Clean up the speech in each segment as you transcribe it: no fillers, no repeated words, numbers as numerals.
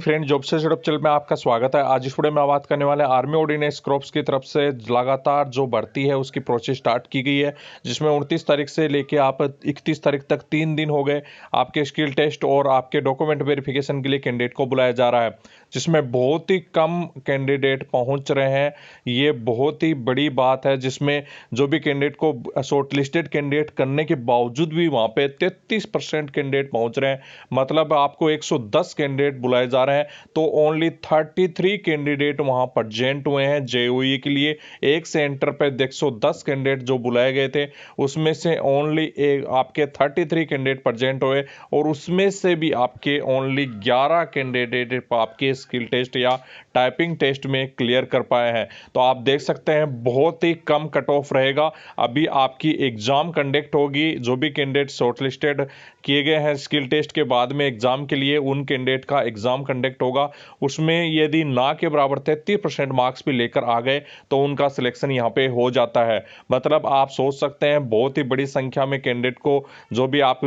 Friend, job से जुड़े channel में आपका स्वागत है। आज इस वीडियो में बात करने वाले आर्मी ऑर्डिनेंस क्रॉप्स की तरफ से लगातार जो भर्ती है उसकी प्रोसेस स्टार्ट की गई है, जिसमें 29 तारीख से लेके आप 31 तारीख तक 3 दिन हो गए आपके स्किल टेस्ट और आपके डॉक्यूमेंट वेरिफिकेशन के लिए कैंडिडेट को बुलाया जा रहा है, जिसमें बहुत ही कम कैंडिडेट पहुंच रहे हैं। ये बहुत ही बड़ी बात है, जिसमें जो भी कैंडिडेट को शॉर्ट लिस्टेड कैंडिडेट करने के बावजूद भी वहां पे 33% कैंडिडेट पहुंच रहे हैं। मतलब आपको 110 कैंडिडेट बुलाए जा रहे हैं, तो ओनली 33 कैंडिडेट वहां प्रेजेंट हुए हैं जेईई के लिए। एक सेंटर पे 110 कैंडिडेट जो बुलाए गए थे, उसमें से ओनली आपके 33 कैंडिडेट प्रेजेंट हुए, और उसमें से भी आपके ओनली 11 कैंडिडेट आपके स्किल टेस्ट या टाइपिंग टेस्ट में क्लियर कर पाए हैं। तो आप देख सकते हैं बहुत ही कम कट ऑफ रहेगा। अभी आपकी एग्जाम कंडक्ट होगी, जो भी कैंडिडेट शॉर्टलिस्टेड किए गए हैं स्किल टेस्ट के बाद में एग्जाम के लिए, उन कैंडिडेट का एग्जाम कंडक्ट होगा। उसमें यदि ना के बराबर 33% मार्क्स भी लेकर आ गए तो उनका सिलेक्शन यहाँ पे हो जाता है। मतलब आप सोच सकते हैं बहुत ही बड़ी संख्या में कैंडिडेट को जो भी आप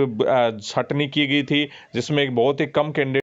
छटनी की गई थी, जिसमें एक बहुत ही कम कैंडिडेट।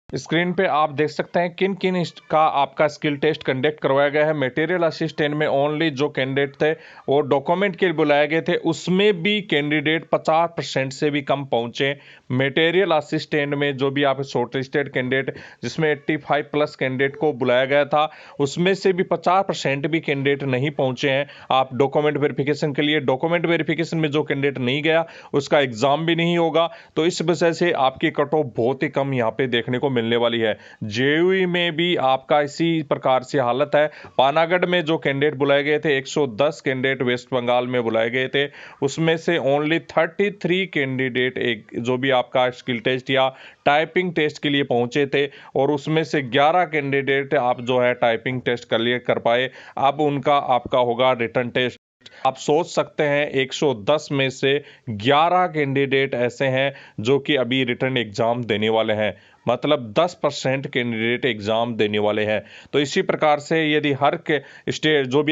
स्क्रीन पे आप देख सकते हैं किन किन का आपका स्किल टेस्ट कंडक्ट करवाया गया है। मटेरियल असिस्टेंट में ओनली जो कैंडिडेट थे वो डॉक्यूमेंट के लिए बुलाए गए थे, उसमें भी कैंडिडेट 50% से भी कम पहुंचे। मटेरियल असिस्टेंट में जो भी आप शॉर्टलिस्टेड कैंडिडेट, जिसमें 85 प्लस कैंडिडेट को बुलाया गया था, उसमें से भी 50% भी कैंडिडेट नहीं पहुंचे हैं। आप डॉक्यूमेंट वेरिफिकेशन के लिए, डॉक्यूमेंट वेरिफिकेशन में जो कैंडिडेट नहीं गया उसका एग्जाम भी नहीं होगा, तो इस वजह से आपकी कट ऑफ बहुत ही कम यहाँ पे देखने को मिलने वाली है। जेईई में भी आपका इसी प्रकार से हालत है। पानागढ़ में जो कैंडिडेट बुलाए गए थे, 110 कैंडिडेट वेस्ट बंगाल में बुलाए गए थे, उसमें से ओनली 33 कैंडिडेट एक जो भी आपका स्किल टेस्ट या टाइपिंग टेस्ट के लिए पहुंचे थे, और उसमें से 11 कैंडिडेट आप जो है टाइपिंग टेस्ट क्लियर कर पाए। अब उनका आपका होगा रिटर्न टेस्ट। आप सोच सकते हैं 110 में से 11 कैंडिडेट ऐसे हैं जो कि अभी रिटर्न एग्जाम देने वाले हैं। मतलब 10% कैंडिडेट एग्जाम देने वाले हैं। तो इसी प्रकार से यदि हर के स्टेट जो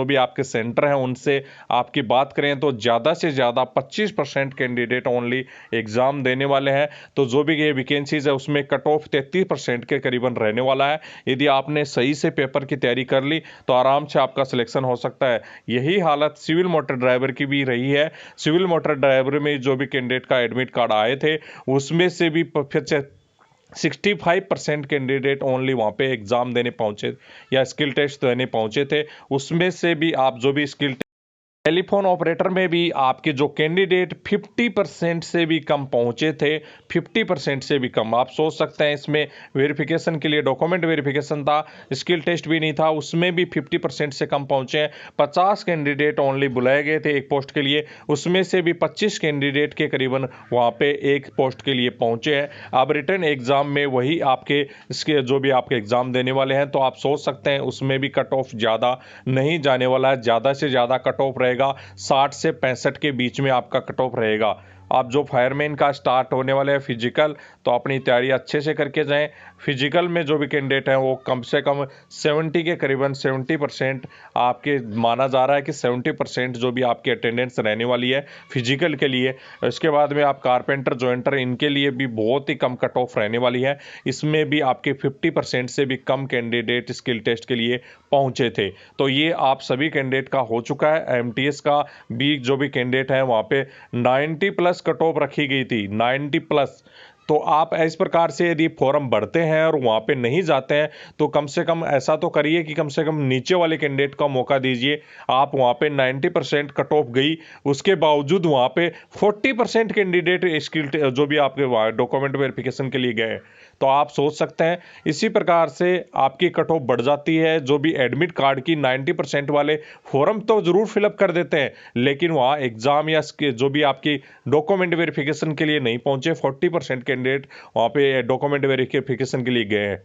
भी आपके सेंटर हैं उनसे आपकी बात करें, तो ज़्यादा से ज़्यादा 25% कैंडिडेट ओनली एग्ज़ाम देने वाले हैं। तो जो भी ये वैकेंसीज है उसमें कट ऑफ 33% के करीबन रहने वाला है। यदि आपने सही से पेपर की तैयारी कर ली तो आराम से आपका सिलेक्शन हो सकता है। यही हालत सिविल मोटर ड्राइवर की भी रही है। सिविल मोटर ड्राइवर में जो भी कैंडिडेट का एडमिट कार्ड आए थे, उसमें से भी फिर से 65% कैंडिडेट ओनली वहाँ पे एग्जाम देने पहुंचे या स्किल टेस्ट देने पहुंचे थे। उसमें से भी आप जो भी स्किल टेलीफोन ऑपरेटर में भी आपके जो कैंडिडेट 50% से भी कम पहुंचे थे, 50% से भी कम। आप सोच सकते हैं इसमें वेरिफिकेशन के लिए डॉक्यूमेंट वेरिफिकेशन था, स्किल टेस्ट भी नहीं था, उसमें भी 50% से कम पहुंचे हैं। 50 कैंडिडेट ओनली बुलाए गए थे एक पोस्ट के लिए, उसमें से भी 25 कैंडिडेट के करीबन वहां पे एक पोस्ट के लिए पहुंचे हैं। अब रिटर्न एग्जाम में वही आपके इसके जो भी आपके एग्जाम देने वाले हैं, तो आप सोच सकते हैं उसमें भी कट ऑफ ज़्यादा नहीं जाने वाला है। ज़्यादा से ज़्यादा कट ऑफ रहेगा 60 से 65 के बीच में आपका कट ऑफ रहेगा। आप जो फायरमैन का स्टार्ट होने वाले हैं फिजिकल, तो अपनी तैयारी अच्छे से करके जाएं। फिजिकल में जो भी कैंडिडेट हैं वो कम से कम 70 के करीबन 70% आपके माना जा रहा है कि 70% जो भी आपकी अटेंडेंस रहने वाली है फिजिकल के लिए। इसके बाद में आप कारपेंटर जॉइंटर, इनके लिए भी बहुत ही कम कट ऑफ रहने वाली है। इसमें भी आपके 50% से भी कम कैंडिडेट स्किल टेस्ट के लिए पहुंचे थे। तो ये आप सभी कैंडिडेट का हो चुका है। एमटीएस का भी जो भी कैंडिडेट है वहाँ पे 90 प्लस कट ऑफ रखी गई थी, 90 प्लस। तो आप इस प्रकार से यदि फॉर्म भरते हैं और वहाँ पे नहीं जाते हैं, तो कम से कम ऐसा तो करिए कि कम से कम नीचे वाले कैंडिडेट का मौका दीजिए। आप वहाँ पे 90% कट ऑफ गई, उसके बावजूद वहाँ पे 40% कैंडिडेट स्किल जो भी आपके डॉक्यूमेंट वेरिफिकेशन के लिए गए, तो आप सोच सकते हैं इसी प्रकार से आपकी कट ऑफ बढ़ जाती है। जो भी एडमिट कार्ड की 90% वाले फॉर्म तो ज़रूर फिलअप कर देते हैं, लेकिन वहाँ एग्ज़ाम या जो भी आपकी डॉक्यूमेंट वेरिफिकेशन के लिए नहीं पहुँचे। 40% कैंडिडेट वहाँ पे डॉक्यूमेंट वेरिफिकेशन के लिए गए हैं।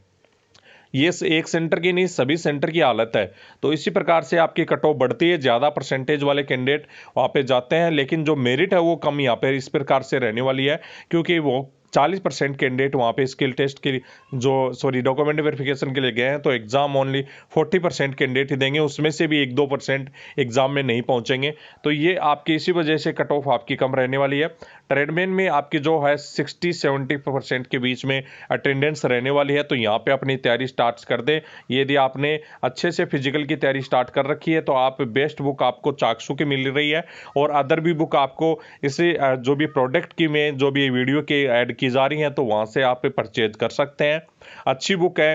ये एक सेंटर की नहीं, सभी सेंटर की हालत है। तो इसी प्रकार से आपकी कट ऑफ बढ़ती है, ज़्यादा परसेंटेज वाले कैंडिडेट वहाँ पे जाते हैं, लेकिन जो मेरिट है वो कम यहाँ पे इस प्रकार से रहने वाली है, क्योंकि वो 40% कैंडिडेट वहाँ पे स्किल टेस्ट के डॉक्यूमेंट वेरिफिकेशन के लिए गए हैं, तो एग्जाम ओनली 40% कैंडिडेट ही देंगे, उसमें से भी 1-2% एग्जाम में नहीं पहुँचेंगे। तो ये आपकी इसी वजह से कट ऑफ आपकी कम रहने वाली है। ट्रेडमेन में आपकी जो है 60-70% के बीच में अटेंडेंस रहने वाली है, तो यहाँ पे अपनी तैयारी स्टार्ट कर दें। यदि आपने अच्छे से फिजिकल की तैयारी स्टार्ट कर रखी है तो आप बेस्ट बुक आपको चाक्षु की मिल रही है, और अदर भी बुक आपको इसे जो भी प्रोडक्ट की में जो भी वीडियो के ऐड की जा रही हैं तो वहाँ से आप परचेज कर सकते हैं। अच्छी बुक है।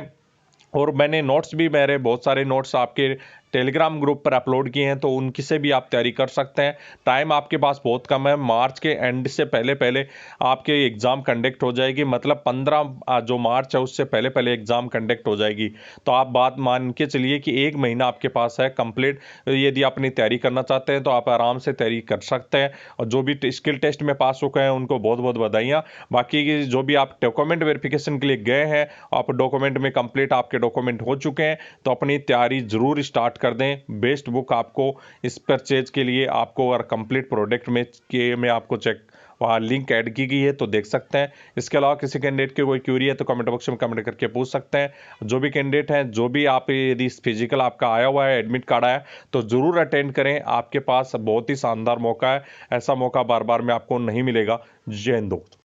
और मैंने नोट्स भी, मेरे बहुत सारे नोट्स आपके टेलीग्राम ग्रुप पर अपलोड किए हैं, तो उनकी से भी आप तैयारी कर सकते हैं। टाइम आपके पास बहुत कम है, मार्च के एंड से पहले पहले आपके एग्ज़ाम कंडक्ट हो जाएगी, मतलब 15 जो मार्च है उससे पहले पहले एग्ज़ाम कंडक्ट हो जाएगी। तो आप बात मान के चलिए कि 1 महीना आपके पास है कंप्लीट। यदि आप अपनी तैयारी करना चाहते हैं तो आप आराम से तैयारी कर सकते हैं, और जो भी स्किल टेस्ट में पास हो गए हैं उनको बहुत बहुत बधाइयाँ। बाकी जो भी आप डॉक्यूमेंट वेरिफिकेशन के लिए गए हैं, आप डॉक्यूमेंट में कंप्लीट आपके डॉक्यूमेंट हो चुके हैं, तो अपनी तैयारी जरूर स्टार्ट कर दें। बेस्ट बुक आपको इस परचेज के लिए आपको, और कंप्लीट प्रोडक्ट में आपको चेक वहाँ लिंक ऐड की गई है तो देख सकते हैं। इसके अलावा किसी कैंडिडेट की कोई क्यूरी है तो कमेंट बॉक्स में कमेंट करके पूछ सकते हैं। जो भी कैंडिडेट हैं, जो भी आप यदि फिजिकल आपका आया हुआ है, एडमिट कार्ड आया, तो ज़रूर अटेंड करें। आपके पास बहुत ही शानदार मौका है, ऐसा मौका बार बार में आपको नहीं मिलेगा। जय हिंद दोस्तों।